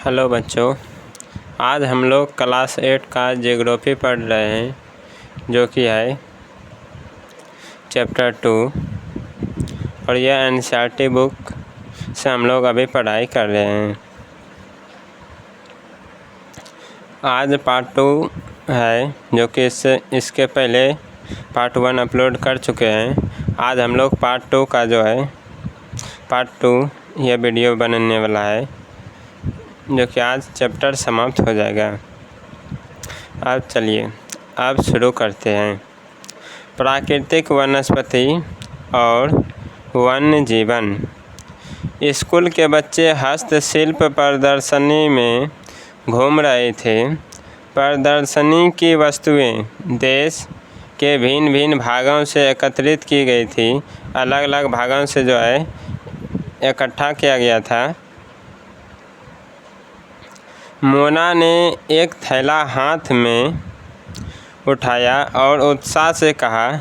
Hello बच्चों, आज हम लोग क्लास 8 का ज्योग्राफी पढ़ रहे हैं, जो कि है चैप्टर 2 और यह एनसीईआरटी बुक से हम लोग अभी पढ़ाई कर रहे हैं। आज पार्ट 2 है, जो कि इसके पहले पार्ट 1 अपलोड कर चुके हैं। आज हम लोग पार्ट 2 का जो है पार्ट 2 यह वीडियो बनने वाला है, जो कि आज चैप्टर समाप्त हो जाएगा। अब चलिए अब शुरू करते हैं। प्राकृतिक वनस्पति और वन्य जीवन। स्कूल के बच्चे हस्तशिल्प प्रदर्शनी में घूम रहे थे। प्रदर्शनी की वस्तुएं देश के भिन्न भिन्न भागों से एकत्रित की गई थी। अलग अलग भागों से जो है इकट्ठा किया गया था। मोना ने एक थैला हाथ में उठाया और उत्साह से कहा,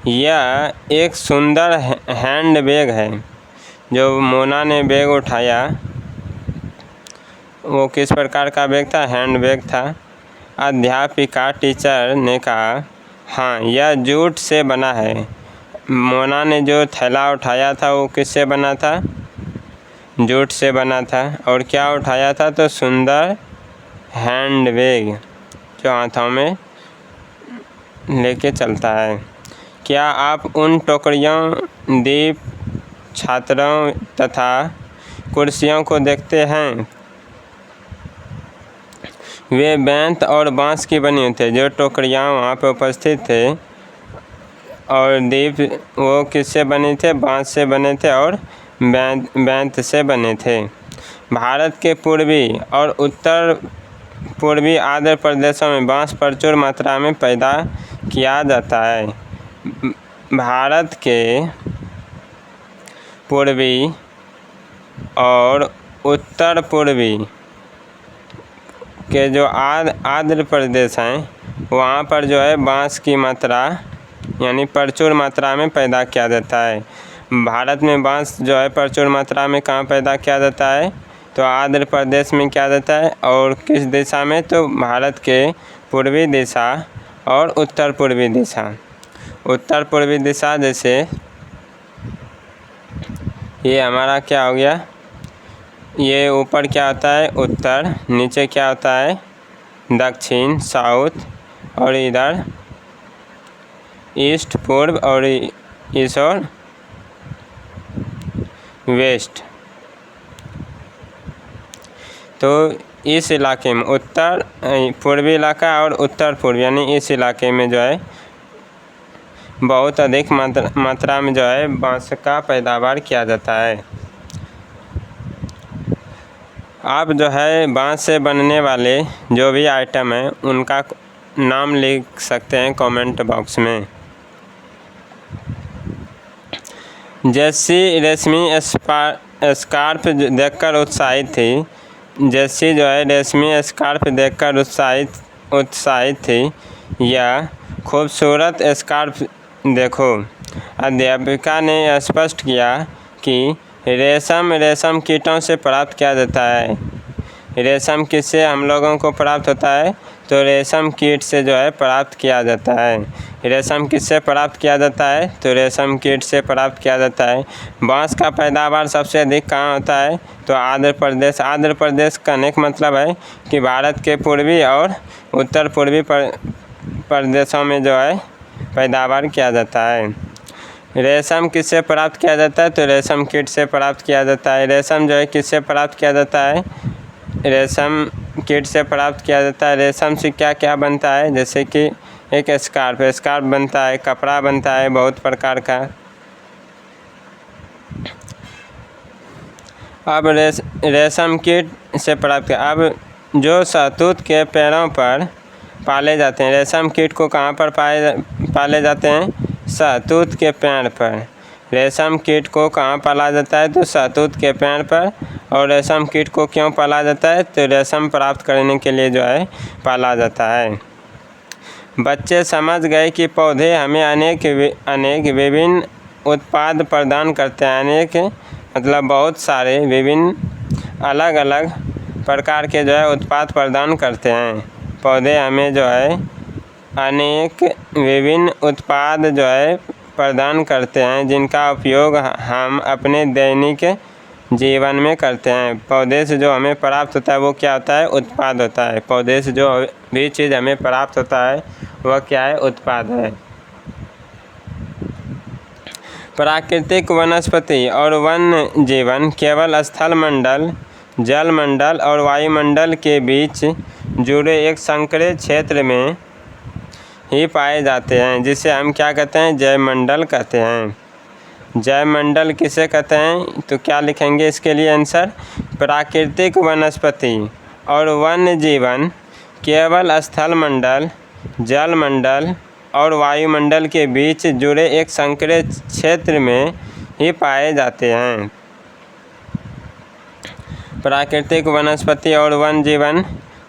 यह एक सुंदर हैंड बैग है। जो मोना ने बैग उठाया वो किस प्रकार का बैग था? हैंड बैग था। अध्यापिका टीचर ने कहा, हाँ, यह जूट से बना है। मोना ने जो थैला उठाया था वो किससे बना था? जूट से बना था। और क्या उठाया था? तो सुंदर हैंड बैग जो हाथों में लेके चलता है। क्या आप उन टोकरियों, दीप, छात्रों तथा कुर्सियों को देखते हैं? वे बेंत और बांस की बनी हुई थे। जो टोकरियाँ वहाँ पर उपस्थित थे और दीप वो किससे बने थे? बांस से बने थे और बेंत से बने थे। भारत के पूर्वी और उत्तर पूर्वी आंध्र प्रदेशों में बांस प्रचुर मात्रा में पैदा किया जाता है। भारत के पूर्वी और उत्तर पूर्वी के जो आंध्र प्रदेश हैं वहाँ पर जो है बांस की मात्रा यानी प्रचुर मात्रा में पैदा किया जाता है। भारत में बांस जो है प्रचुर मात्रा में कहाँ पैदा किया जाता है? तो आंध्र प्रदेश में किया जाता है। और किस दिशा में? तो भारत के पूर्वी दिशा और उत्तर पूर्वी दिशा। उत्तर पूर्वी दिशा जैसे ये हमारा क्या हो गया? ये ऊपर क्या होता है? उत्तर। नीचे क्या होता है? दक्षिण, साउथ। और इधर ईस्ट, पूर्व। और ईस्ट और वेस्ट। तो इस इलाके में उत्तर पूर्वी इलाका और उत्तर पूर्व यानी इस इलाके में जो है बहुत अधिक मात्रा में जो है बांस का पैदावार किया जाता है। आप जो है बांस से बनने वाले जो भी आइटम हैं उनका नाम लिख सकते हैं कमेंट बॉक्स में। जैसी रेशमी स्कार्फ देखकर उत्साहित थी। जैसी जो है रेशमी स्कार्फ देखकर उत्साहित थी। यह खूबसूरत स्कार्फ देखो। अध्यापिका ने स्पष्ट किया कि रेशम कीटों से प्राप्त किया जाता है। रेशम किससे हम लोगों को प्राप्त होता है? तो रेशम कीट से जो है प्राप्त किया जाता है। रेशम किससे प्राप्त किया जाता है? तो रेशम कीट से प्राप्त किया जाता है। बांस का पैदावार सबसे अधिक कहाँ होता है? तो आंध्र प्रदेश। आंध्र प्रदेश का अनेक मतलब है कि भारत के पूर्वी और उत्तर पूर्वी प्रदेशों में जो है पैदावार किया जाता है। रेशम किससे प्राप्त किया जाता है? तो रेशम कीट से प्राप्त किया जाता है। रेशम जो है किससे प्राप्त किया जाता है? रेशम कीट से प्राप्त किया जाता है। रेशम से क्या क्या बनता है? जैसे कि एक स्कार्फ बनता है, कपड़ा बनता है बहुत प्रकार का। अब रेशम कीट से प्राप्त किया। अब जो शहतूत के पेड़ों पर पाले जाते हैं। रेशम कीट को कहाँ पर पाले जाते हैं? शहतूत के पेड़ पर। रेशम कीट को कहाँ पाला जाता है? तो शहतूत के पेड़ पर। और रेशम कीट को क्यों पाला जाता है? तो रेशम प्राप्त करने के लिए जो है पाला जाता है। बच्चे समझ गए कि पौधे हमें अनेक विभिन्न उत्पाद प्रदान करते हैं। अनेक मतलब बहुत सारे विभिन्न अलग अलग प्रकार के जो है उत्पाद प्रदान करते हैं। पौधे हमें जो है अनेक विभिन्न उत्पाद जो है प्रदान करते हैं, जिनका उपयोग हम अपने दैनिक जीवन में करते हैं। पौधे से जो हमें प्राप्त होता है वो क्या होता है? उत्पाद होता है। पौधे से जो भी चीज़ हमें प्राप्त होता है वह क्या है? उत्पाद है। प्राकृतिक वनस्पति और वन्य जीवन केवल स्थल मंडल, जल मंडल और वायुमंडल के बीच जुड़े एक संकरे क्षेत्र में ही पाए जाते हैं, जिसे हम क्या कहते हैं? जैवमंडल कहते हैं। जैवमंडल किसे कहते हैं? तो क्या लिखेंगे इसके लिए आंसर? प्राकृतिक वनस्पति और वन्य जीवन केवल स्थल मंडल, जल मंडल और वायुमंडल के बीच जुड़े एक संकरे क्षेत्र में ही पाए जाते हैं। प्राकृतिक वनस्पति और वन्य जीवन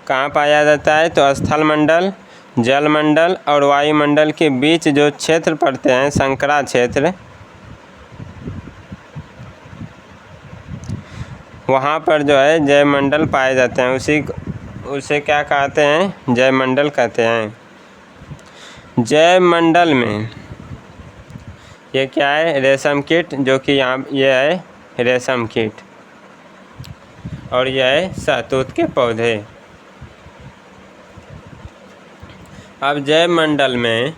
कहाँ पाया जाता है? तो स्थल मंडल, जल मंडल और वायुमंडल के बीच जो क्षेत्र पड़ते हैं, संकरा क्षेत्र, वहाँ पर जो है जैवमंडल पाए जाते हैं। उसे क्या कहते हैं? जैवमंडल कहते हैं। जैवमंडल में ये क्या है? रेशम कीट, जो कि यहाँ ये है रेशम कीट, और यह है शहतूत के पौधे। अब जैवमंडल में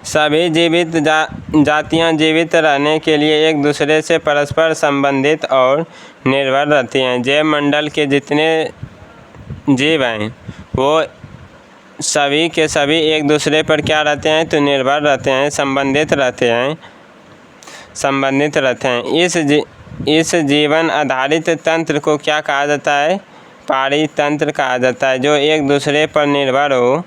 सभी जीवित जातियां जीवित रहने के लिए एक दूसरे से परस्पर संबंधित और निर्भर रहती हैं। जैवमंडल के जितने जीव हैं वो सभी के सभी एक दूसरे पर क्या रहते हैं? तो निर्भर रहते हैं, संबंधित रहते हैं। इस जीवन आधारित तंत्र को क्या कहा जाता है? पारितंत्र कहा जाता है। जो एक दूसरे पर निर्भर हो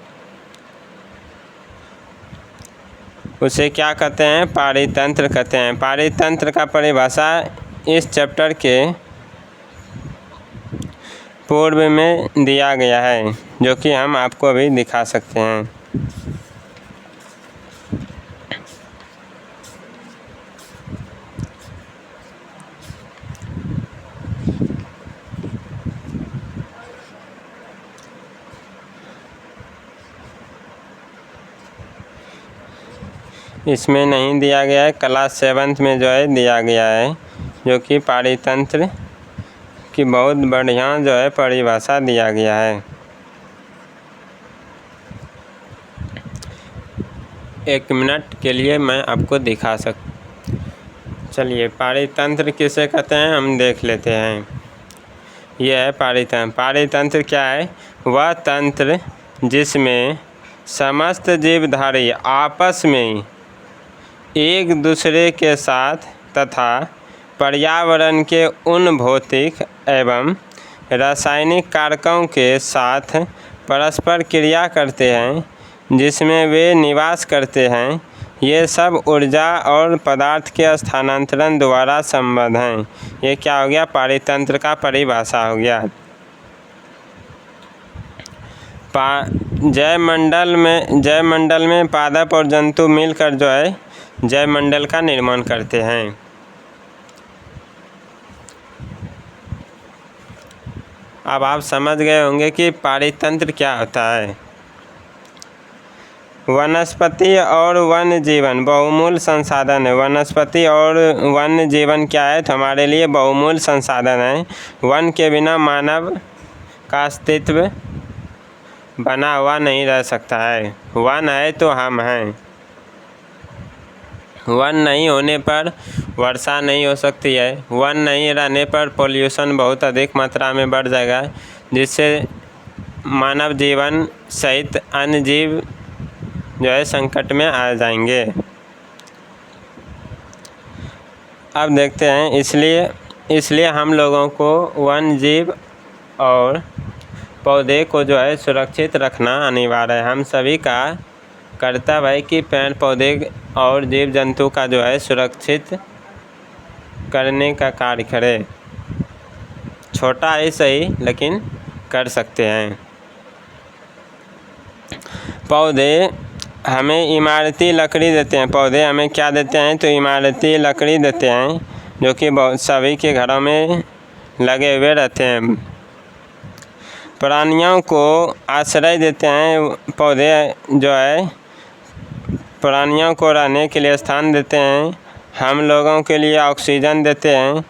उसे क्या कहते हैं? पारितंत्र कहते हैं। पारितंत्र का परिभाषा इस चैप्टर के पूर्व में दिया गया है, जो कि हम आपको अभी दिखा सकते हैं। इसमें नहीं दिया गया है, क्लास 7 में जो है दिया गया है, जो कि पारितंत्र की बहुत बढ़िया जो है परिभाषा दिया गया है। एक मिनट के लिए मैं आपको दिखा चलिए पारितंत्र किसे कहते हैं हम देख लेते हैं। यह है पारितंत्र। पारितंत्र क्या है? वह तंत्र जिसमें समस्त जीवधारी आपस में एक दूसरे के साथ तथा पर्यावरण के उन भौतिक एवं रासायनिक कारकों के साथ परस्पर क्रिया करते हैं जिसमें वे निवास करते हैं। ये सब ऊर्जा और पदार्थ के स्थानांतरण द्वारा संबद्ध हैं। ये क्या हो गया? पारितंत्र का परिभाषा हो गया। जैवमंडल में पादप और जंतु मिलकर जो है जैवमंडल का निर्माण करते हैं। अब आप समझ गए होंगे कि पारितंत्र क्या होता है। वनस्पति और वन्य जीवन बहुमूल्य संसाधन है। वनस्पति और वन्य जीवन क्या है? तो हमारे लिए बहुमूल्य संसाधन है। वन के बिना मानव का अस्तित्व बना हुआ नहीं रह सकता है। वन है तो हम हैं। वन नहीं होने पर वर्षा नहीं हो सकती है। वन नहीं रहने पर पोल्यूशन बहुत अधिक मात्रा में बढ़ जाएगा, जिससे मानव जीवन सहित अन्य जीव जो है संकट में आ जाएंगे। अब देखते हैं, इसलिए हम लोगों को वन जीव और पौधे को जो है सुरक्षित रखना अनिवार्य है। हम सभी का कर्तव्य है कि पेड़ पौधे और जीव जंतु का जो है सुरक्षित करने का कार्य करें। छोटा ही सही, लेकिन कर सकते हैं। पौधे हमें इमारती लकड़ी देते हैं। पौधे हमें क्या देते हैं? तो इमारती लकड़ी देते हैं, जो कि बहुत सभी के घरों में लगे हुए रहते हैं। प्राणियों को आश्रय देते हैं। पौधे जो है प्राणियों को रहने के लिए स्थान देते हैं। हम लोगों के लिए ऑक्सीजन देते हैं,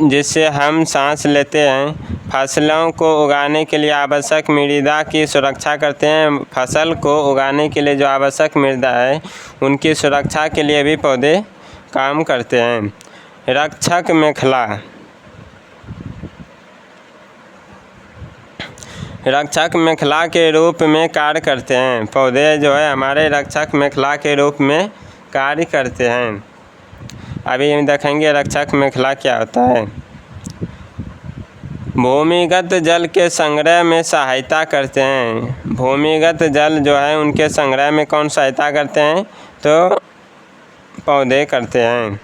जिससे हम सांस लेते हैं। फसलों को उगाने के लिए आवश्यक मृदा की सुरक्षा करते हैं। फसल को उगाने के लिए जो आवश्यक मृदा है, उनकी सुरक्षा के लिए भी पौधे काम करते हैं। रक्षक मेखला। रक्षक मेखला के रूप में कार्य करते हैं। पौधे जो है हमारे रक्षक मेखला के रूप में कार्य करते हैं। अभी हम देखेंगे रक्षक मेखला क्या होता है। भूमिगत जल के संग्रह में सहायता करते हैं। भूमिगत जल जो है उनके संग्रह में कौन सहायता करते हैं? तो पौधे करते हैं।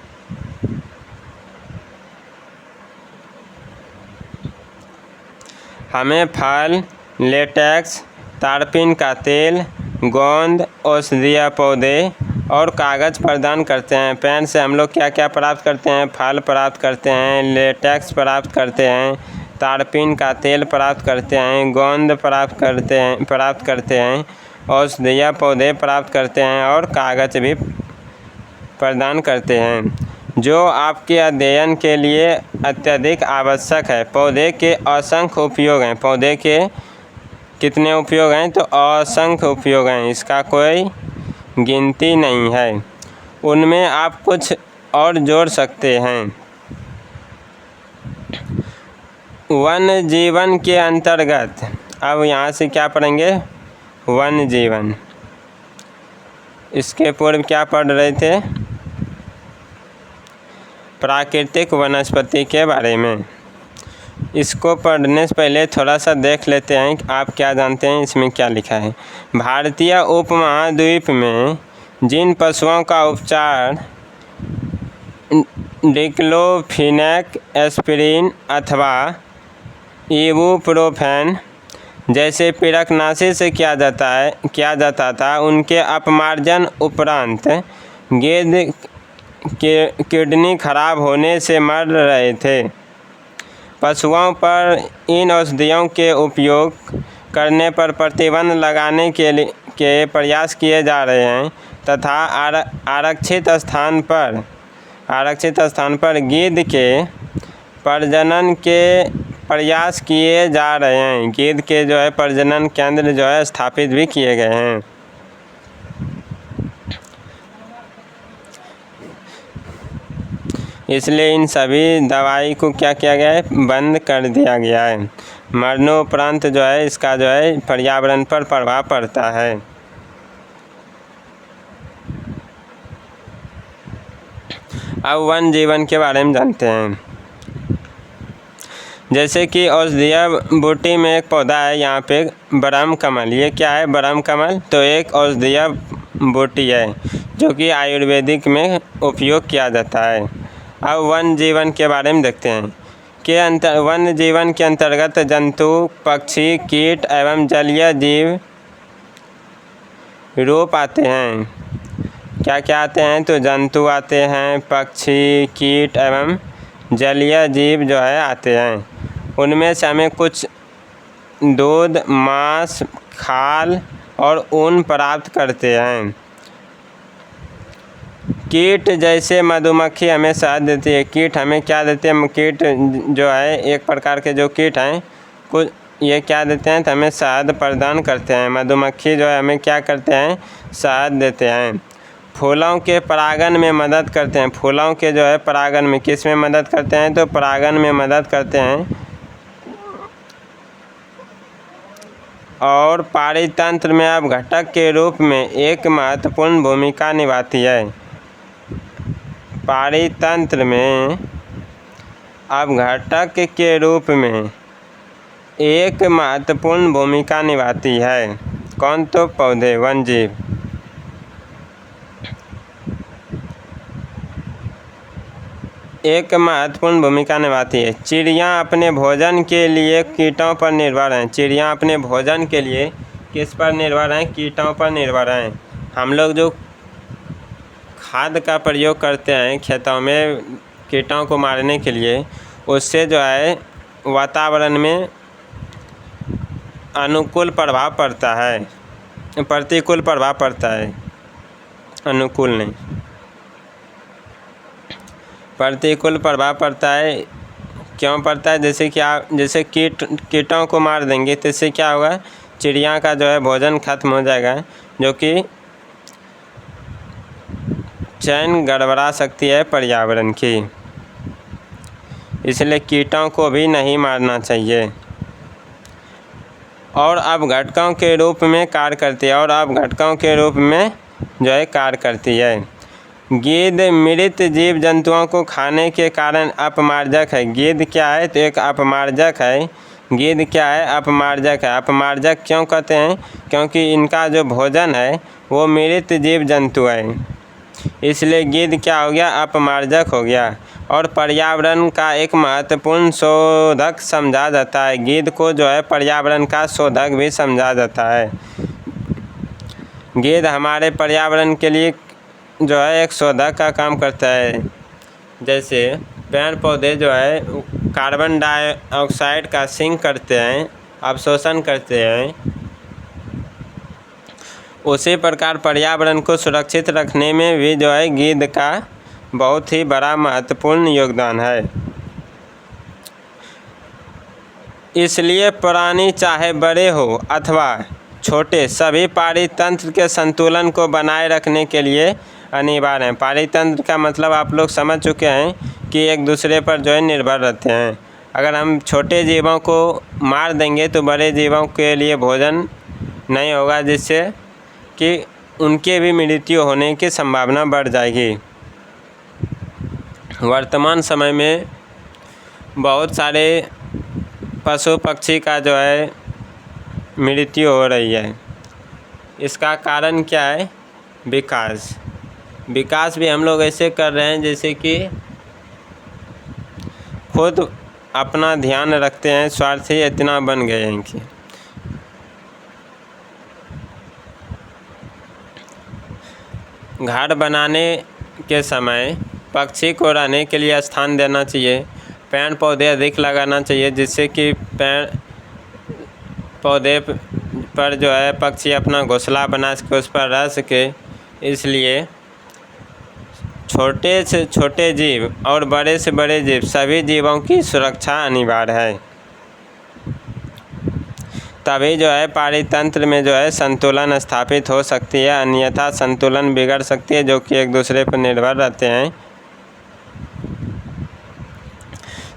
हमें फल, लेटेक्स, तारपीन का तेल, गोंद, औषधीय पौधे और कागज़ प्रदान करते हैं। पेड़ से हम लोग क्या क्या प्राप्त करते हैं? फल प्राप्त करते हैं, लेटेक्स प्राप्त करते हैं, तारपीन का तेल प्राप्त करते हैं, गोंद प्राप्त करते हैं, औषधीय पौधे प्राप्त करते हैं और कागज़ भी प्रदान करते हैं, जो आपके अध्ययन के लिए अत्यधिक आवश्यक है। पौधे के असंख्य उपयोग हैं। पौधे के कितने उपयोग हैं? तो असंख्य उपयोग हैं, इसका कोई गिनती नहीं है। उनमें आप कुछ और जोड़ सकते हैं। वन्य जीवन के अंतर्गत, अब यहाँ से क्या पढ़ेंगे? वन्य जीवन। इसके पूर्व क्या पढ़ रहे थे? प्राकृतिक वनस्पति के बारे में। इसको पढ़ने से पहले थोड़ा सा देख लेते हैं कि आप क्या जानते हैं इसमें क्या लिखा है। भारतीय उपमहाद्वीप में जिन पशुओं का उपचार डिक्लोफिनेक, एस्पिरिन अथवा इबुप्रोफेन जैसे पीड़कनाशी से किया जाता था, उनके अपमार्जन उपरांत गेंद के किडनी खराब होने से मर रहे थे। पशुओं पर इन औषधियों के उपयोग करने पर प्रतिबंध लगाने के प्रयास किए जा रहे हैं तथा आरक्षित स्थान पर गिद्ध के प्रजनन के प्रयास किए जा रहे हैं। गिद्ध के जो है प्रजनन केंद्र जो है स्थापित भी किए गए हैं। इसलिए इन सभी दवाई को क्या किया गया है? बंद कर दिया गया है। मरणोपरांत जो है इसका जो है पर्यावरण पर प्रभाव पड़ता है। अब वन जीवन के बारे में जानते हैं। जैसे कि औषधीय बूटी में एक पौधा है, यहाँ पे ब्रह्म कमल। ये क्या है? ब्रह्म कमल तो एक औषधीय बूटी है, जो कि आयुर्वेदिक में उपयोग किया जाता है। अब वन जीवन के बारे में देखते हैं कि वन जीवन के अंतर्गत जंतु, पक्षी, कीट एवं जलीय जीव रूप आते हैं। क्या क्या आते हैं? तो जंतु आते हैं, पक्षी, कीट एवं जलीय जीव जो है आते हैं। उनमें से हमें कुछ दूध, मांस, खाल और ऊन प्राप्त करते हैं। कीट जैसे मधुमक्खी हमें शहद देती है। कीट हमें क्या देते हैं? कीट जो है एक प्रकार के जो कीट हैं, कुछ ये क्या देते हैं? तो हमें शहद प्रदान करते हैं। मधुमक्खी जो है हमें क्या करते हैं? शहद देते हैं। फूलों के परागण में मदद करते हैं। फूलों के जो है परागण में किस में मदद करते हैं? तो परागण में मदद करते हैं। और पारितंत्र में अब घटक के रूप में एक महत्वपूर्ण भूमिका निभाती है। पारितंत्र में अब घटक के रूप में एक महत्वपूर्ण भूमिका निभाती है। कौन? तो पौधे, वन जीव। एक महत्वपूर्ण भूमिका निभाती है। चिड़ियाँ अपने भोजन के लिए कीटों पर निर्भर हैं। चिड़ियाँ अपने भोजन के लिए किस पर निर्भर हैं? कीटों पर निर्भर हैं। हम लोग जो खाद का प्रयोग करते हैं खेतों में कीटों को मारने के लिए, उससे जो है वातावरण में अनुकूल प्रभाव पड़ता है, प्रतिकूल प्रभाव पड़ता है, अनुकूल नहीं, प्रतिकूल प्रभाव पड़ता है। क्यों पड़ता है? जैसे कीटों को मार देंगे तो इससे क्या होगा? चिड़िया का जो है भोजन खत्म हो जाएगा, जो कि चैन गड़बड़ा सकती है पर्यावरण की। इसलिए कीटों को भी नहीं मारना चाहिए। और अब घटकों के रूप में कार्य करती है। गिद्ध मृत जीव जंतुओं को खाने के कारण अपमार्जक है। गिद्ध क्या है? तो एक अपमार्जक है। गिद्ध क्या है? अपमार्जक है। अपमार्जक क्यों कहते हैं? क्योंकि इनका जो भोजन है वो मृत जीव जंतु है, इसलिए गिद्ध क्या हो गया? अपमार्जक हो गया। और पर्यावरण का एक महत्वपूर्ण शोधक समझा जाता है। गिद्ध को जो है पर्यावरण का शोधक भी समझा जाता है। गिद्ध हमारे पर्यावरण के लिए जो है एक शोधक का काम करता है। जैसे पेड़ पौधे जो है कार्बन डाइऑक्साइड का सिंक करते हैं, अवशोषण करते हैं, उसी प्रकार पर्यावरण को सुरक्षित रखने में भी जो है गिद्ध का बहुत ही बड़ा महत्वपूर्ण योगदान है। इसलिए प्राणी चाहे बड़े हो अथवा छोटे, सभी पारितंत्र के संतुलन को बनाए रखने के लिए अनिवार्य हैं। पारितंत्र का मतलब आप लोग समझ चुके हैं कि एक दूसरे पर जो है निर्भर रहते हैं। अगर हम छोटे जीवों को मार देंगे तो बड़े जीवों के लिए भोजन नहीं होगा, जिससे कि उनके भी मृत्यु होने की संभावना बढ़ जाएगी। वर्तमान समय में बहुत सारे पशु पक्षी का जो है मृत्यु हो रही है। इसका कारण क्या है? विकास भी हम लोग ऐसे कर रहे हैं जैसे कि खुद अपना ध्यान रखते हैं, स्वार्थी इतना बन गए हैं कि घर बनाने के समय पक्षी को रहने के लिए स्थान देना चाहिए, पेड़ पौधे अधिक लगाना चाहिए, जिससे कि पेड़ पौधे पर जो है पक्षी अपना घोंसला बना सके, उस पर रह सके। इसलिए छोटे से छोटे जीव और बड़े से बड़े जीव, सभी जीवों की सुरक्षा अनिवार्य है। तभी जो है पारितंत्र में जो है संतुलन स्थापित हो सकती है, अन्यथा संतुलन बिगड़ सकती है, जो कि एक दूसरे पर निर्भर रहते हैं।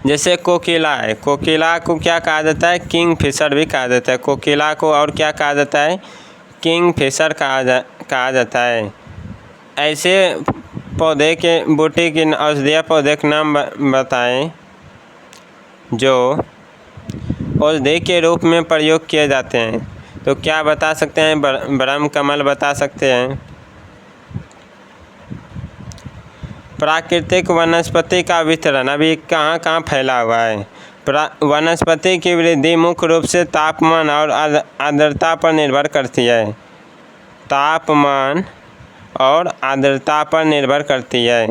जैसे कोकिला है, कोकिला को क्या कहा जाता है? किंग फिशर भी कहा जाता है। कोकिला को और क्या कहा जाता है? किंग फिशर कहा जाता है। ऐसे पौधे के बूटी की औषधीय पौधे के नाम बताएं जो औषधि के रूप में प्रयोग किए जाते हैं। तो क्या बता सकते हैं? ब्रह्म कमल बता सकते हैं। प्राकृतिक वनस्पति का वितरण अभी कहाँ कहाँ फैला हुआ है? वनस्पति की वृद्धि मुख्य रूप से तापमान और आर्द्रता पर निर्भर करती है। तापमान और आर्द्रता पर निर्भर करती है।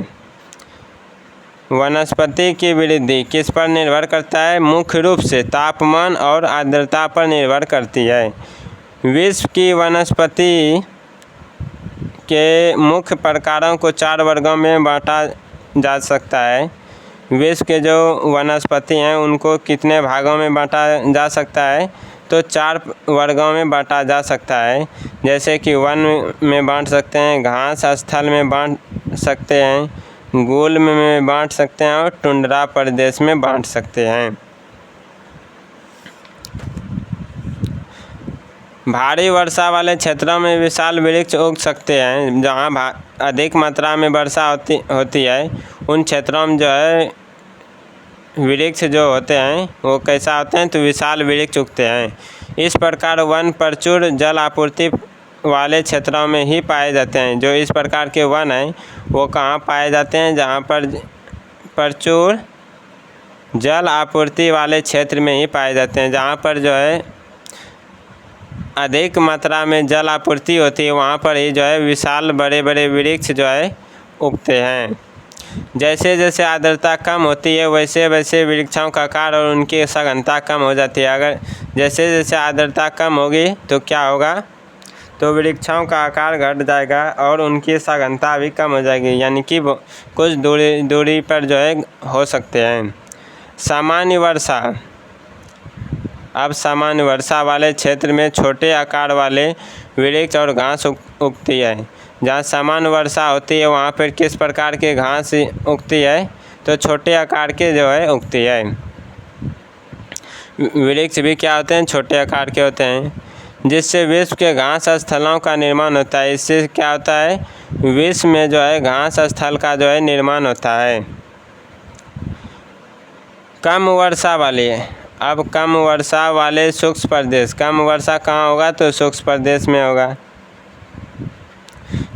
वनस्पति की वृद्धि किस पर निर्भर करता है? मुख्य रूप से तापमान और आर्द्रता पर निर्भर करती है। विश्व की वनस्पति के मुख्य प्रकारों को 4 वर्गों में बांटा जा सकता है। विश्व के जो वनस्पति हैं उनको कितने भागों में बांटा जा सकता है? तो 4 वर्गों में बांटा जा सकता है। जैसे कि वन में बांट सकते हैं, घास स्थल में बांट सकते हैं, गुल्म में बांट सकते हैं और टुंड्रा प्रदेश में बांट सकते हैं। भारी वर्षा वाले क्षेत्रों में विशाल वृक्ष उग सकते हैं। जहाँ अधिक मात्रा में वर्षा होती है उन क्षेत्रों में जो है वृक्ष जो होते हैं वो कैसा होते हैं? तो विशाल वृक्ष उगते हैं। इस प्रकार वन प्रचुर जल आपूर्ति वाले क्षेत्रों में ही पाए जाते हैं। जो इस प्रकार के वन हैं वो कहाँ पाए जाते हैं? जहाँ पर प्रचुर जल आपूर्ति वाले क्षेत्र में ही पाए जाते हैं, जहाँ पर जो है अधिक मात्रा में जल आपूर्ति होती है वहाँ पर ही जो है विशाल बड़े बड़े वृक्ष जो है उगते हैं। जैसे जैसे आर्द्रता कम होती है वैसे वैसे वृक्षों का आकार और उनकी सघनता कम हो जाती है। अगर जैसे जैसे आर्द्रता कम होगी तो क्या होगा, तो वृक्षों का आकार घट जाएगा और उनकी सघनता भी कम हो जाएगी, यानी कि कुछ दूरी पर जो है हो सकते हैं। सामान्य वर्षा। अब सामान्य वर्षा वाले क्षेत्र में छोटे आकार वाले वृक्ष और घास उगती है। जहाँ सामान्य वर्षा होती है वहाँ पर किस प्रकार के घास उगती है, तो छोटे आकार के जो है उगती है। वृक्ष भी क्या होते हैं, छोटे आकार के होते हैं, जिससे विश्व के घास स्थलों का निर्माण होता है। इससे क्या होता है, विश्व में जो है घास स्थल का जो है निर्माण होता है। कम वर्षा वाले। अब कम वर्षा वाले शुष्क प्रदेश। कम वर्षा कहाँ होगा, तो शुष्क प्रदेश में होगा।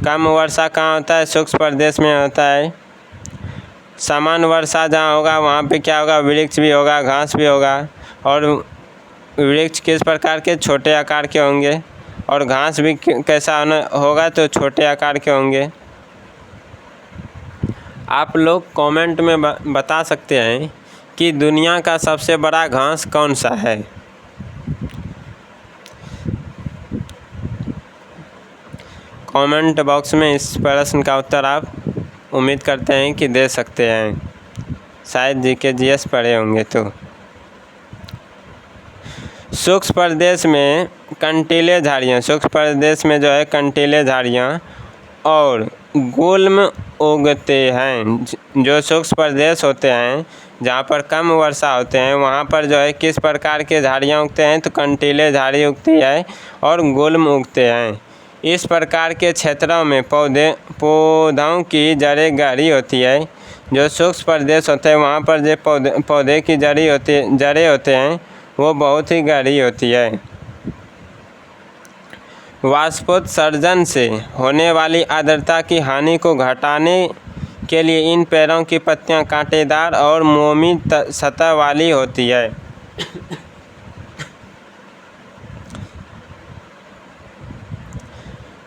कम वर्षा कहाँ होता है, शुष्क प्रदेश में होता है। सामान्य वर्षा जहाँ होगा वहाँ पे क्या होगा, वृक्ष भी होगा, घास भी होगा। और वृक्ष किस प्रकार के, छोटे आकार के होंगे, और घास भी कैसा होगा, तो छोटे आकार के होंगे। आप लोग कमेंट में बता सकते हैं कि दुनिया का सबसे बड़ा घास कौन सा है। कमेंट बॉक्स में इस प्रश्न का उत्तर आप उम्मीद करते हैं कि दे सकते हैं, शायद जीके जीएस पढ़े होंगे। तो शुष्क प्रदेश में कंटीले झाड़ियाँ, शुष्क प्रदेश में जो है कंटीले झाड़ियाँ और गुल्म उगते हैं। जो शुष्क प्रदेश होते हैं जहाँ पर कम वर्षा होते हैं वहाँ पर जो है किस प्रकार के झाड़ियाँ उगते हैं, तो कंटीले झाड़ी उगती है और गुल्म उगते हैं। इस प्रकार के क्षेत्रों में पौधों की जड़ें गहरी होती है। जो शुष्क प्रदेश होते हैं वहाँ पर जो पौधे की जड़ें होते हैं वो बहुत ही गहरी होती है। वाष्पोत्सर्जन से होने वाली आर्द्रता की हानि को घटाने के लिए इन पेड़ों की पत्तियां कांटेदार और मोमी सतह वाली होती है।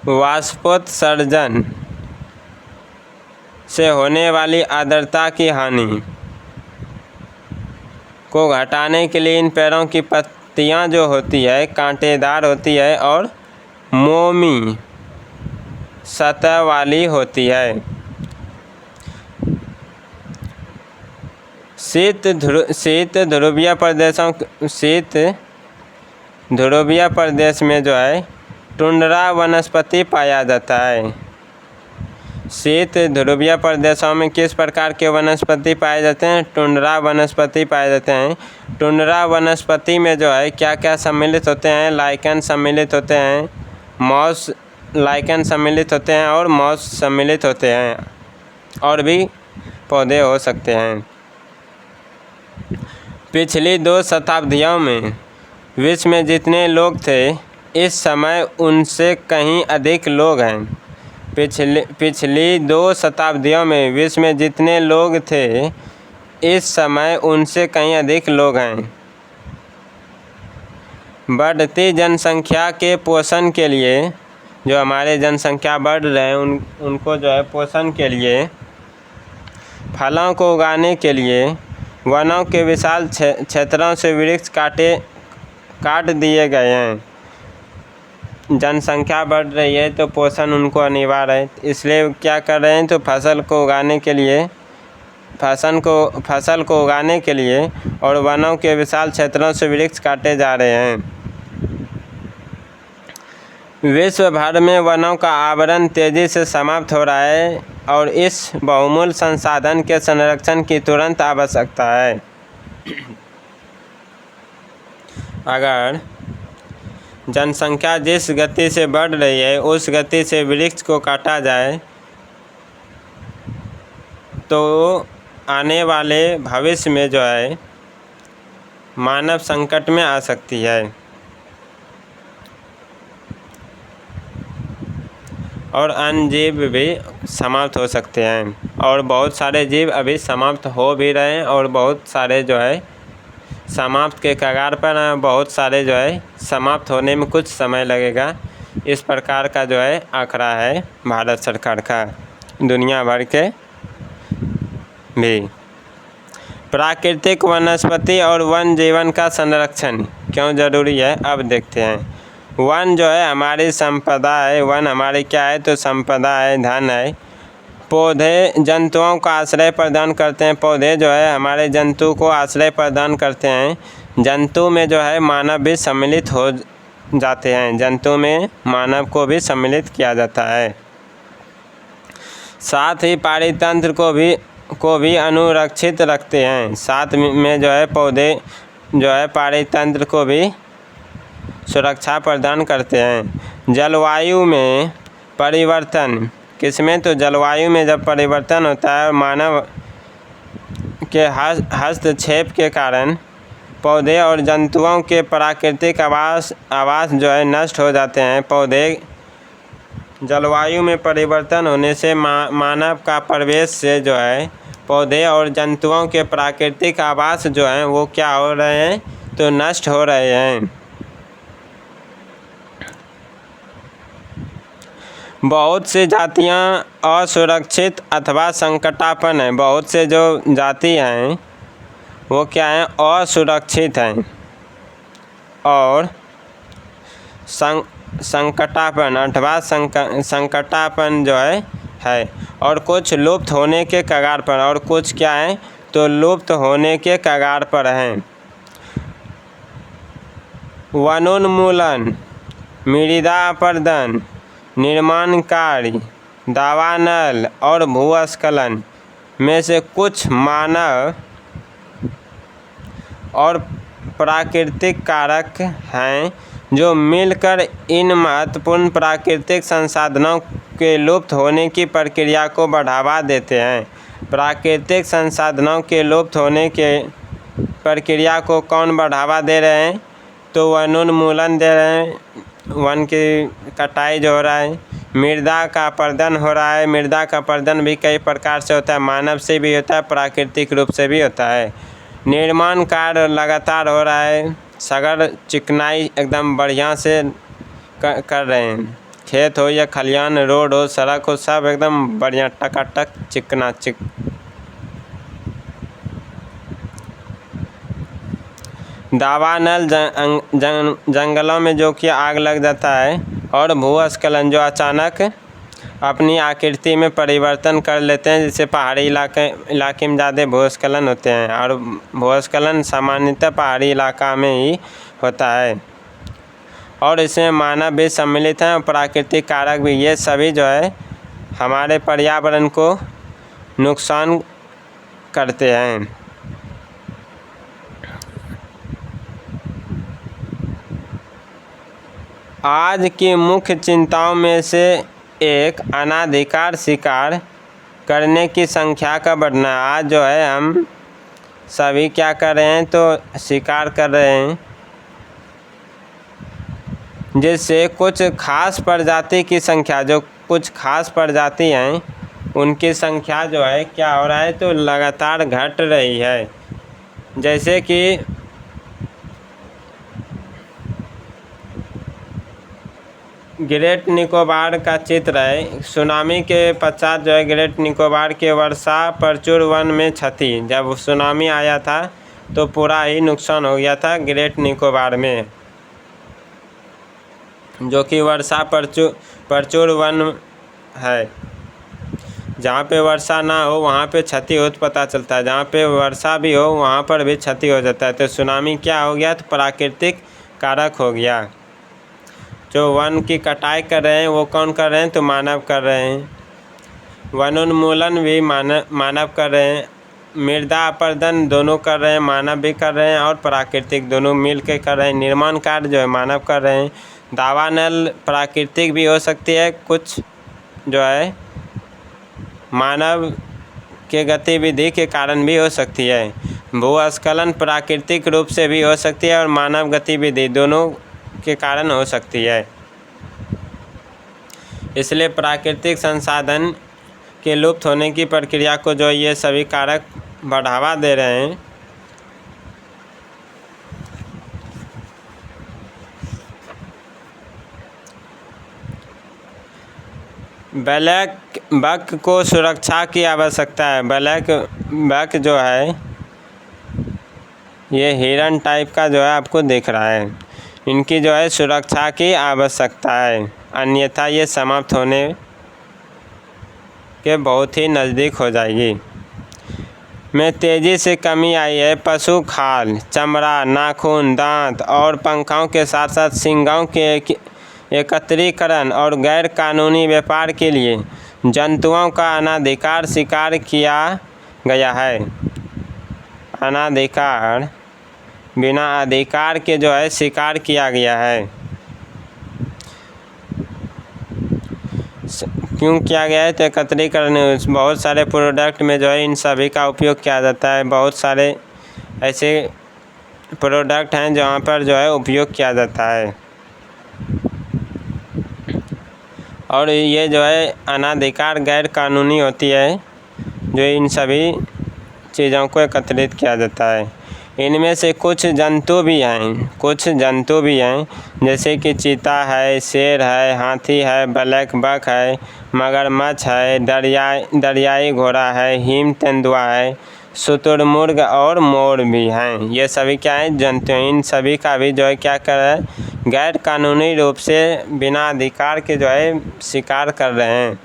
वाष्पोत्सर्जन से होने वाली आर्द्रता की हानि को घटाने के लिए इन पेड़ों की पत्तियां जो होती है कांटेदार होती है और मोमी सतह वाली होती है। शीत ध्रुवीय प्रदेश में जो है टुंड्रा वनस्पति पाया जाता है। शीत ध्रुवीय प्रदेशों में किस प्रकार के वनस्पति पाए जाते हैं, टुंड्रा वनस्पति पाए जाते हैं। टुंड्रा वनस्पति में जो है क्या क्या सम्मिलित होते हैं, लाइकेन सम्मिलित होते हैं, मॉस लाइकेन सम्मिलित होते हैं और मॉस सम्मिलित होते हैं, और भी पौधे हो सकते हैं। पिछली 2 शताब्दियों में विश्व में जितने लोग थे इस समय उनसे कहीं अधिक लोग हैं। पिछली 2 शताब्दियों में विश्व में जितने लोग थे इस समय उनसे कहीं अधिक लोग हैं। बढ़ती जनसंख्या के पोषण के लिए, जो हमारे जनसंख्या बढ़ रहे हैं उनको जो है पोषण के लिए, फलों को उगाने के लिए वनों के विशाल क्षेत्रों से वृक्ष काट दिए गए हैं। जनसंख्या बढ़ रही है तो पोषण उनको अनिवार्य है, इसलिए क्या कर रहे हैं, तो फसल को उगाने के लिए और वनों के विशाल क्षेत्रों से वृक्ष काटे जा रहे हैं। विश्व भर में वनों का आवरण तेज़ी से समाप्त हो रहा है और इस बहुमूल्य संसाधन के संरक्षण की तुरंत आवश्यकता है। अगर जनसंख्या जिस गति से बढ़ रही है उस गति से वृक्ष को काटा जाए तो आने वाले भविष्य में जो है मानव संकट में आ सकती है और अन्य जीव भी समाप्त हो सकते हैं, और बहुत सारे जीव अभी समाप्त हो भी रहे हैं और बहुत सारे जो है समाप्त के कगार पर हैं, बहुत सारे जो है समाप्त होने में कुछ समय लगेगा। इस प्रकार का जो है आंकड़ा है भारत सरकार का, दुनिया भर के भी। प्राकृतिक वनस्पति और वन जीवन का संरक्षण क्यों ज़रूरी है, अब देखते हैं। वन जो है हमारी संपदा है, वन हमारी क्या है, तो संपदा है, धन है। पौधे जंतुओं का आश्रय प्रदान करते हैं, पौधे जो है हमारे जंतु को आश्रय प्रदान करते हैं। जंतु में जो है मानव भी सम्मिलित हो जाते हैं, जंतु में मानव को भी सम्मिलित किया जाता है। साथ ही पारितंत्र को भी अनुरक्षित रखते हैं, साथ में जो है पौधे जो है पारितंत्र को भी सुरक्षा प्रदान करते हैं। जलवायु में परिवर्तन किसमें, तो जलवायु में जब परिवर्तन होता है मानव के हस्तक्षेप के कारण पौधे और जंतुओं के प्राकृतिक आवास जो है नष्ट हो जाते हैं। पौधे जलवायु में परिवर्तन होने से मानव का प्रवेश से जो है पौधे और जंतुओं के प्राकृतिक आवास जो हैं वो क्या हो रहे हैं, तो नष्ट हो रहे हैं। बहुत सी जातियां असुरक्षित अथवा संकटापन्न हैं, बहुत से जो जाति हैं वो क्या हैं, असुरक्षित हैं और संकटापन्न अथवा संकटापन्न जो है और कुछ लुप्त होने के कगार पर, और कुछ क्या है, तो लुप्त होने के कगार पर हैं। वनोन्मूलन, मृदा अपरदन, निर्माण कार्य, दावानल और भूस्खलन में से कुछ मानव और प्राकृतिक कारक हैं जो मिलकर इन महत्वपूर्ण प्राकृतिक संसाधनों के लुप्त होने की प्रक्रिया को बढ़ावा देते हैं। प्राकृतिक संसाधनों के लुप्त होने के प्रक्रिया को कौन बढ़ावा दे रहे हैं, तो वनोन्मूलन दे रहे हैं, वन की कटाई जो हो रहा है। मृदा का अपरदन हो रहा है, मृदा का अपरदन भी कई प्रकार से होता है, मानव से भी होता है, प्राकृतिक रूप से भी होता है। निर्माण कार्य लगातार हो रहा है, सगर चिकनाई एकदम बढ़िया से कर रहे हैं, खेत हो या खलिहान, रोड हो, सड़क हो, सब एकदम बढ़िया टकाटक चिकना चिक। दावानल जंगलों में जो कि आग लग जाता है, और भूस्खलन जो अचानक अपनी आकृति में परिवर्तन कर लेते हैं, जैसे पहाड़ी इलाके में ज़्यादा भूस्खलन होते हैं, और भूस्खलन सामान्यतः पहाड़ी इलाका में ही होता है और इसमें मानव भी सम्मिलित हैं और प्राकृतिक कारक भी। ये सभी जो है हमारे पर्यावरण को नुकसान करते हैं। आज की मुख्य चिंताओं में से एक अनाधिकार शिकार करने की संख्या का बढ़ना। आज जो है हम सभी क्या कर रहे हैं, तो शिकार कर रहे हैं, जिससे कुछ खास प्रजाति की संख्या, जो कुछ खास प्रजाति हैं उनकी संख्या जो है क्या हो रहा है, तो लगातार घट रही है। जैसे कि ग्रेट निकोबार का चित्र है, सुनामी के पश्चात जो है ग्रेट निकोबार के वर्षा परचूर वन में क्षति, जब सुनामी आया था तो पूरा ही नुकसान हो गया था ग्रेट निकोबार में, जो कि वर्षा परचूर वन है। जहाँ पे वर्षा ना हो वहाँ पे क्षति हो तो पता चलता है, जहाँ पे वर्षा भी हो वहाँ पर भी क्षति हो जाता है। तो सुनामी क्या हो गया, तो प्राकृतिक कारक हो गया। जो वन की कटाई कर रहे हैं वो कौन कर रहे हैं, तो मानव कर रहे हैं। वनोन्मूलन भी मानव कर रहे हैं, मृदा अपरदन दोनों कर रहे हैं, मानव भी कर रहे हैं और प्राकृतिक दोनों मिल के कर रहे हैं। निर्माण कार्य जो है मानव कर रहे हैं। दावानल प्राकृतिक भी हो सकती है, कुछ जो है मानव के गतिविधि के कारण भी हो सकती है। भूस्खलन प्राकृतिक रूप से भी हो सकती है और मानव गतिविधि दोनों के कारण हो सकती है। इसलिए प्राकृतिक संसाधन के लुप्त होने की प्रक्रिया को जो ये सभी कारक बढ़ावा दे रहे हैं। ब्लैक बक को सुरक्षा की आवश्यकता है। ब्लैक बक जो है ये हिरन टाइप का जो है आपको दिख रहा है, इनकी जो है सुरक्षा की आवश्यकता है, अन्यथा ये समाप्त होने के बहुत ही नज़दीक हो जाएगी। में तेज़ी से कमी आई है। पशु खाल, चमड़ा, नाखून, दांत और पंखों के साथ साथ सींगों के एकत्रीकरण और गैर कानूनी व्यापार के लिए जंतुओं का अनाधिकार शिकार किया गया है। अनाधिकार, बिना अधिकार के जो है शिकार किया गया है। क्यों किया गया है? तो एकत्रीकरण, बहुत सारे प्रोडक्ट में जो है इन सभी का उपयोग किया जाता है। बहुत सारे ऐसे प्रोडक्ट हैं जहाँ पर जो है उपयोग किया जाता है, और ये जो है अनाधिकार गैर कानूनी होती है, जो इन सभी चीज़ों को एकत्रित किया जाता है। इनमें से कुछ जंतु भी हैं, जैसे कि चीता है, शेर है, हाथी है, ब्लैक बक है, मगरमच्छ है, दरियाई घोड़ा है, हिम तेंदुआ है, शुतुरमुर्ग और मोर भी हैं। ये सभी क्या हैं? जंतु। इन सभी का भी जो है क्या कर रहा है? गैर कानूनी रूप से बिना अधिकार के जो है शिकार कर रहे हैं।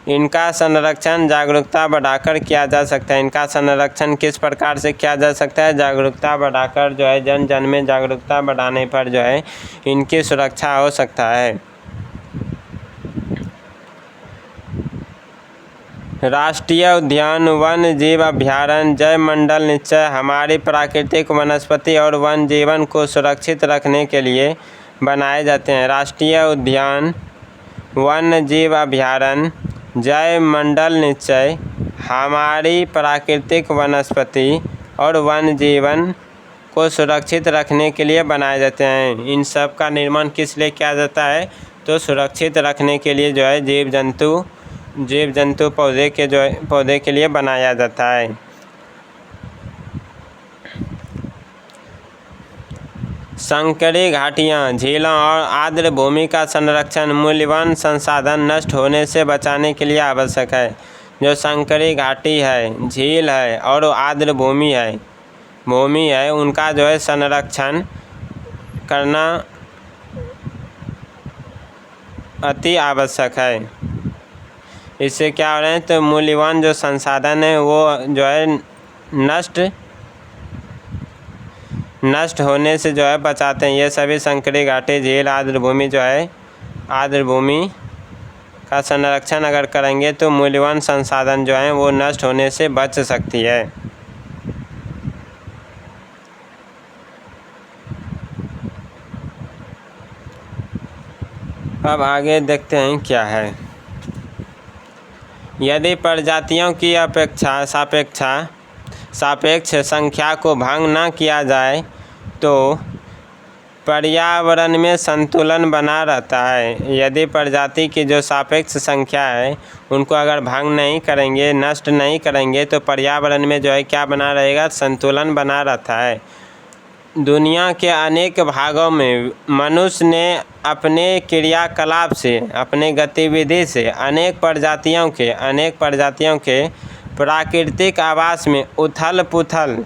इनका संरक्षण जागरूकता बढ़ाकर किया जा सकता है। इनका संरक्षण किस प्रकार से किया जा सकता है? जागरूकता बढ़ाकर जो है, जन जन में जागरूकता बढ़ाने पर जो है इनकी सुरक्षा हो सकता है। राष्ट्रीय उद्यान, वन जीव अभयारण्य, जैव मंडल निश्चय हमारी प्राकृतिक वनस्पति और वन जीवन को सुरक्षित रखने के लिए बनाए जाते हैं। राष्ट्रीय उद्यान, वन जीव अभयारण्य, जैव मंडल निश्चय हमारी प्राकृतिक वनस्पति और वन जीवन को सुरक्षित रखने के लिए बनाए जाते हैं। इन सब का निर्माण किस लिए किया जाता है? तो सुरक्षित रखने के लिए जो है जीव जंतु पौधे के लिए बनाया जाता है। संकरी घाटियाँ, झीलों और आर्द्र भूमि का संरक्षण मूल्यवान संसाधन नष्ट होने से बचाने के लिए आवश्यक है। जो संकरी घाटी है, झील है और आर्द्र भूमि है उनका जो है संरक्षण करना अति आवश्यक है। इससे क्या हो रहा है? तो मूल्यवान जो संसाधन है वो जो है नष्ट होने से जो है बचाते हैं। ये सभी संकरी घाटी, झील, आर्द्र भूमि का संरक्षण अगर करेंगे तो मूल्यवान संसाधन जो हैं वो नष्ट होने से बच सकती है। अब आगे देखते हैं क्या है। यदि प्रजातियों की सापेक्ष संख्या को भंग न किया जाए तो पर्यावरण में संतुलन बना रहता है। यदि प्रजाति की जो सापेक्ष संख्या है उनको अगर भंग नहीं करेंगे, नष्ट नहीं करेंगे तो पर्यावरण में जो है क्या बना रहेगा? संतुलन बना रहता है। दुनिया के अनेक भागों में मनुष्य ने अपने क्रियाकलाप से, अपने गतिविधि से अनेक प्रजातियों के प्राकृतिक आवास में उथल पुथल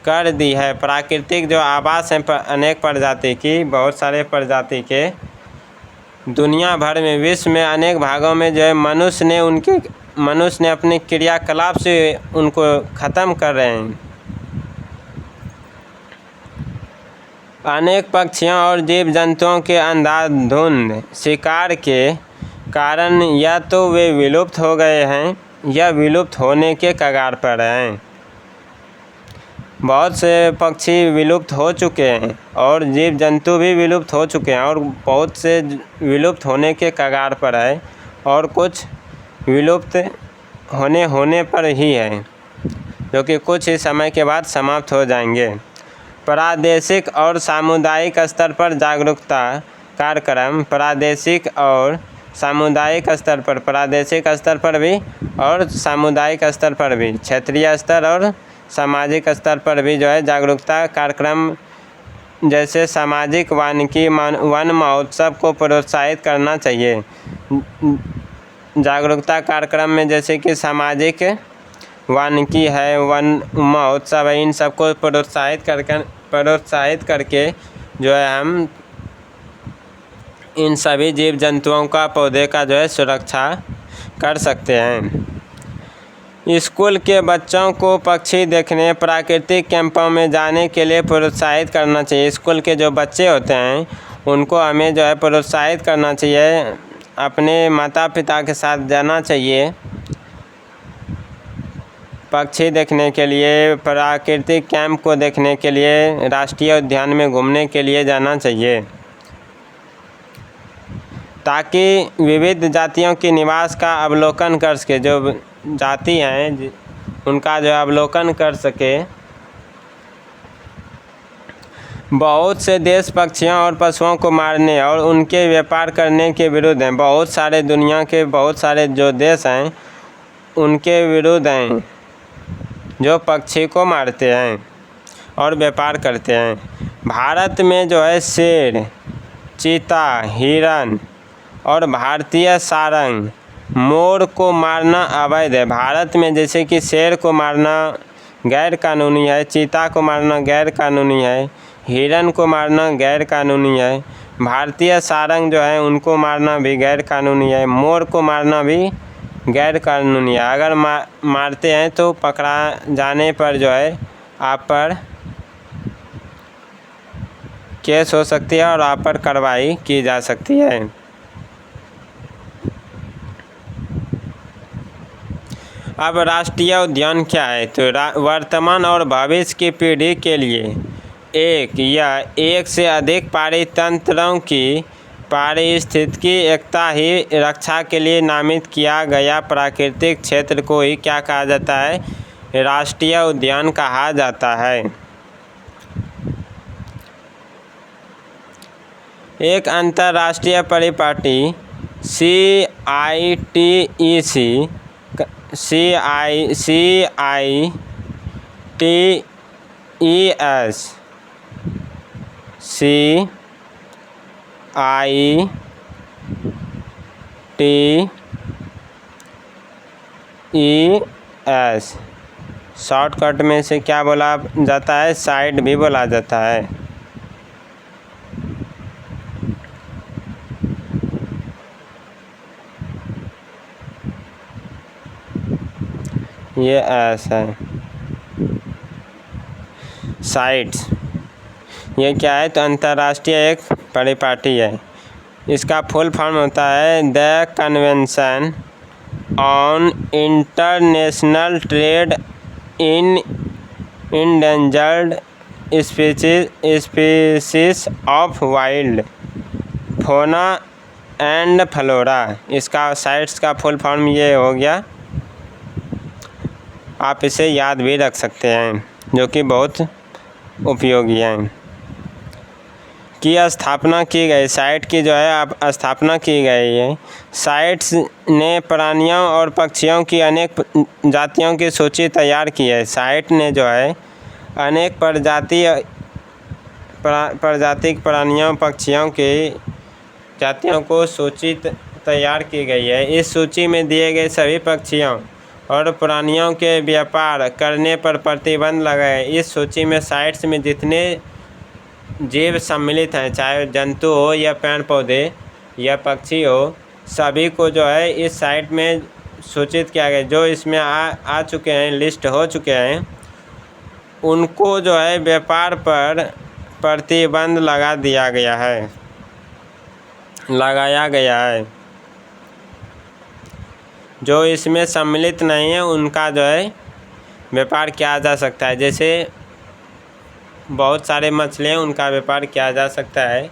कर दी है। प्राकृतिक जो आवास हैं अनेक प्रजाति की, बहुत सारे प्रजाति के, दुनिया भर में, विश्व में अनेक भागों में जो है मनुष्य ने अपने क्रियाकलाप से उनको ख़त्म कर रहे हैं। अनेक पक्षियों और जीव जंतुओं के अंधाधुंध शिकार के कारण या तो वे विलुप्त हो गए हैं या विलुप्त होने के कगार पर हैं। बहुत से पक्षी विलुप्त हो चुके हैं और जीव जंतु भी विलुप्त हो चुके हैं, और बहुत से विलुप्त होने के कगार पर है, और कुछ विलुप्त होने पर ही है, जो कि कुछ ही समय के बाद समाप्त हो जाएंगे। प्रादेशिक और सामुदायिक स्तर पर जागरूकता कार्यक्रम, प्रादेशिक स्तर पर भी और सामुदायिक स्तर पर भी, क्षेत्रीय स्तर और सामाजिक स्तर पर भी जो है जागरूकता कार्यक्रम, जैसे सामाजिक वानिकी वन महोत्सव को प्रोत्साहित करना चाहिए। जागरूकता कार्यक्रम में जैसे कि सामाजिक वानिकी है, वन महोत्सव है, इन सबको प्रोत्साहित करके जो है हम इन सभी जीव जंतुओं का, पौधे का जो है सुरक्षा कर सकते हैं। स्कूल के बच्चों को पक्षी देखने, प्राकृतिक कैंपों में जाने के लिए प्रोत्साहित करना चाहिए। स्कूल के जो बच्चे होते हैं उनको हमें जो है प्रोत्साहित करना चाहिए, अपने माता पिता के साथ जाना चाहिए पक्षी देखने के लिए, प्राकृतिक कैंप को देखने के लिए, राष्ट्रीय उद्यान में घूमने के लिए जाना चाहिए, ताकि विविध जातियों के निवास का अवलोकन कर सके। जो जाति हैं उनका जो अवलोकन कर सके। बहुत से देश पक्षियों और पशुओं को मारने और उनके व्यापार करने के विरुद्ध हैं। बहुत सारे दुनिया के बहुत सारे जो देश हैं उनके विरुद्ध हैं जो पक्षी को मारते हैं और व्यापार करते हैं। भारत में जो है शेर, चीता, हिरन और भारतीय सारंग, मोर को मारना अवैध है। भारत में जैसे कि शेर को मारना गैर कानूनी है, चीता को मारना गैर कानूनी है, हिरन को मारना गैर कानूनी है, भारतीय सारंग जो है उनको मारना भी गैर कानूनी है, मोर को मारना भी गैर कानूनी है। अगर मारते हैं तो पकड़ा जाने पर जो है आप पर केस हो सकती है और आप पर कार्रवाई की जा सकती है। अब राष्ट्रीय उद्यान क्या है? तो वर्तमान और भविष्य की पीढ़ी के लिए एक या एक से अधिक पारितंत्रों की पारिस्थितिकी एकता ही रक्षा के लिए नामित किया गया प्राकृतिक क्षेत्र को ही क्या कहा जाता है? राष्ट्रीय उद्यान कहा जाता है। एक अंतर्राष्ट्रीय परिपाटी CITES शॉर्टकट में से क्या बोला जाता है? साइट भी बोला जाता है। ये ऐसा है साइट्स। ये क्या है? तो अंतर्राष्ट्रीय एक परिपाटी है। इसका फुल फॉर्म होता है the convention on international trade in endangered species of wild fauna and flora. इसका साइट्स का फुल फॉर्म ये हो गया। आप इसे याद भी रख सकते हैं, जो कि बहुत उपयोगी है। की स्थापना की गई साइट की जो है आप स्थापना की गई है। साइट्स ने प्राणियों और पक्षियों की अनेक जातियों की सूची तैयार की है। साइट ने जो है अनेक प्रजातिक प्राणियों पक्षियों की जातियों को सूची तैयार की गई है। इस सूची में दिए गए सभी पक्षियों और प्राणियों के व्यापार करने पर प्रतिबंध लगाए। इस सूची में साइट्स में जितने जीव सम्मिलित हैं, चाहे जंतु हो या पेड़ पौधे या पक्षी हो, सभी को जो है इस साइट में सूचित किया गया। जो इसमें आ चुके हैं, लिस्ट हो चुके हैं, उनको जो है व्यापार पर प्रतिबंध लगाया गया है। जो इसमें सम्मिलित नहीं है उनका जो है व्यापार किया जा सकता है। जैसे बहुत सारे मछलियाँ, उनका व्यापार किया जा सकता है।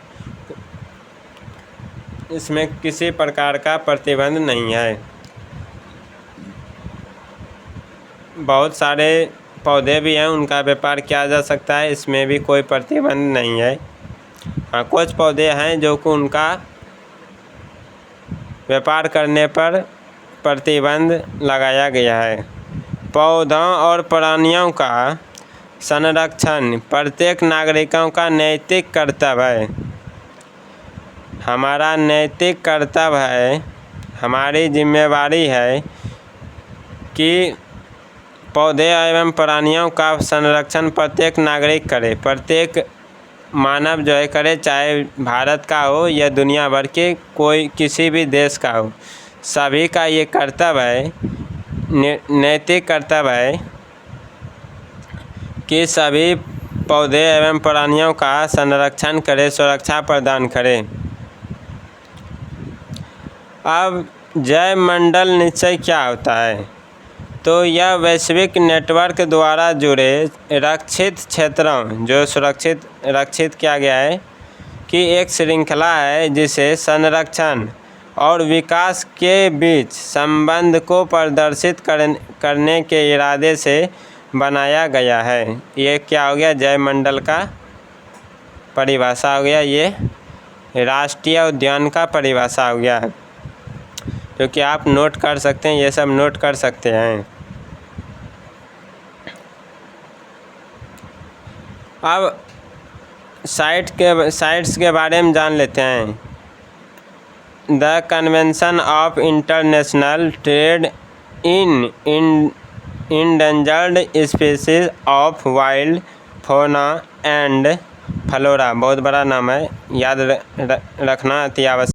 इसमें किसी प्रकार का प्रतिबंध नहीं है। बहुत सारे पौधे भी हैं, उनका व्यापार किया जा सकता है। इसमें भी कोई प्रतिबंध नहीं है। हाँ, कुछ पौधे हैं जो कि उनका व्यापार करने पर प्रतिबंध लगाया गया है। पौधों और प्राणियों का संरक्षण प्रत्येक नागरिकों का नैतिक कर्तव्य है। हमारा नैतिक कर्तव्य है हमारी जिम्मेवारी है कि पौधे एवं प्राणियों का संरक्षण प्रत्येक नागरिक करे, प्रत्येक मानव जो है करे, चाहे भारत का हो या दुनिया भर के कोई किसी भी देश का हो। सभी का ये कर्तव्य है, नैतिक कर्तव्य है कि सभी पौधे एवं प्राणियों का संरक्षण करें, सुरक्षा प्रदान करें। अब जैव मंडल निश्चय क्या होता है? तो यह वैश्विक नेटवर्क द्वारा जुड़े रक्षित क्षेत्रों जो रक्षित किया गया है कि एक श्रृंखला है जिसे संरक्षण और विकास के बीच संबंध को प्रदर्शित करने के इरादे से बनाया गया है। ये क्या हो गया? जैव मंडल का परिभाषा हो गया, ये राष्ट्रीय उद्यान का परिभाषा हो गया, जो कि आप नोट कर सकते हैं, ये सब नोट कर सकते हैं। अब साइट्स के बारे में जान लेते हैं। The convention of international trade in endangered species of wild fauna and flora, बहुत बड़ा नाम है, याद रखना अति आवश्यक।